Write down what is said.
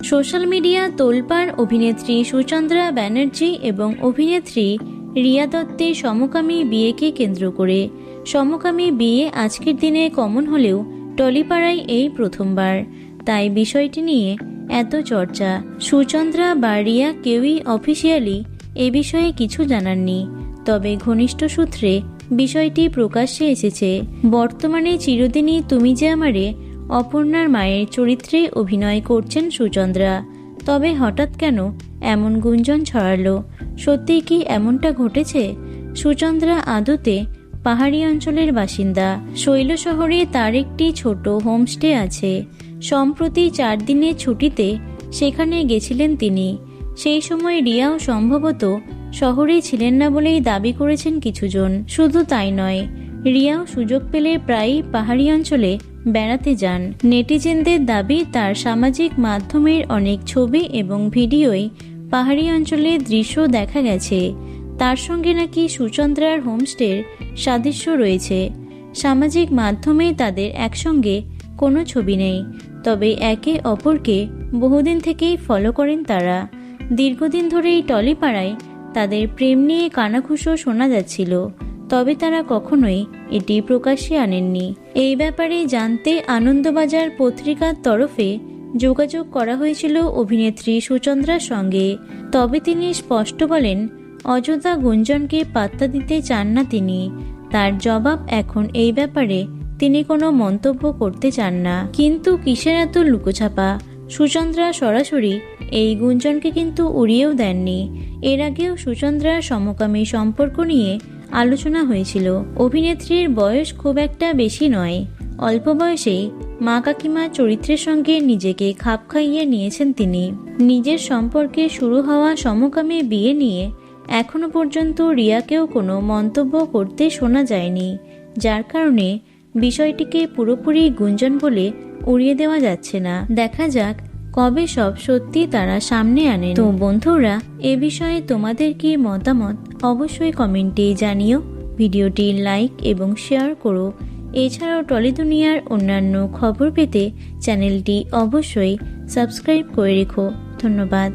Social media তোলপাড় অভিনেত্রী সুচন্দ্রা ব্যানার্জি এবং অভিনেত্রী রিয়া দত্তের সমকামী বিয়েকে কেন্দ্র করে। সমকামী বিয়ে আজকের দিনে কমন হলেও টলিপাড়ায় এই প্রথমবার, তাই বিষয়টি নিয়ে এত চর্চা। সুচন্দ্রা বা রিয়া কেউই অফিসিয়ালি এ বিষয়ে কিছু জানাননি, তবে ঘনিষ্ঠ সূত্রে বিষয়টি প্রকাশ্যে এসেছে। বর্তমানে চিরদিনই তুমি যে আমারে অপর্ণার মায়ের চরিত্রে অভিনয় করছেন সুচন্দ্রা। তবে হঠাৎ কেন এমন গুঞ্জন ছড়ালো? সত্যিই কি এমনটা ঘটেছে? সুচন্দ্রা আদতে পাহাড়ি অঞ্চলের বাসিন্দা। শৈল শহরে তার একটি ছোট হোমস্টে আছে। সম্প্রতি 4 দিনের ছুটিতে সেখানে গেছিলেন তিনি। সেই সময় রিয়াও সম্ভবত শহরে ছিলেন না বলেই দাবি করেছেন কিছুজন। শুধু তাই নয়, রিয়াও সুযোগ পেলে প্রায়ই পাহাড়ি অঞ্চলে বেড়াতে যান। নেটিজেনদের দাবি, তার সামাজিক মাধ্যমের অনেক ছবি এবং ভিডিওয় পাহাড়ি অঞ্চলের দৃশ্য দেখা গেছে। তার সঙ্গে নাকি সুচন্দ্রার হোমস্টের সাদৃশ্য রয়েছে। সামাজিক মাধ্যমে তাদের একসঙ্গে কোনো ছবি নেই, তবে একে অপরকে বহুদিন থেকেই ফলো করেন তারা। দীর্ঘদিন ধরেই টলিপাড়ায় তাদের প্রেম নিয়ে কানাঘুষো শোনা যাচ্ছিল, তবে তারা কখনোই এটি প্রকাশ্যে আনেননি। এই ব্যাপারে জানতে আনন্দবাজার পত্রিকার তরফে যোগাযোগ করা হয়েছিল অভিনেত্রী সুচন্দ্রার সঙ্গে, তবে তিনি স্পষ্ট বলেন অযথা গুঞ্জনকে পাত্তা দিতে চান না তিনি। তার জবাব, এখন এই ব্যাপারে তিনি কোনো মন্তব্য করতে চান না। কিন্তু কিসের এত লুকোছাপা? সুচন্দ্রা সরাসরি এই গুঞ্জনকে কিন্তু উড়িয়েও দেননি। এর আগেও সুচন্দ্রার সমকামী সম্পর্ক নিয়ে আলোচনা হয়েছিল। অভিনেত্রীর বয়স খুব একটা বেশি নয়, অল্প বয়সেই মা কাকিমা চরিত্রের সঙ্গে নিজেকে খাপ খাইয়ে নিয়েছেন তিনি। নিজের সম্পর্কে শুরু হওয়া সমকামী বিয়ে নিয়ে এখনো পর্যন্ত রিয়াকেও কোনো মন্তব্য করতে শোনা যায়নি, যার কারণে বিষয়টিকে পুরোপুরি গুঞ্জন বলে উড়িয়ে দেওয়া যাচ্ছে না। দেখা যাক কবে সব সত্যি তারা সামনে আনেন। তো বন্ধুরা, এ বিষয়ে তোমাদের কি মতামত অবশ্যই কমেন্টে জানিও। ভিডিওটি লাইক এবং শেয়ার করো। এছাড়াও টলি দুনিয়ার অন্যান্য খবর পেতে চ্যানেলটি অবশ্যই সাবস্ক্রাইব করে রেখো। ধন্যবাদ।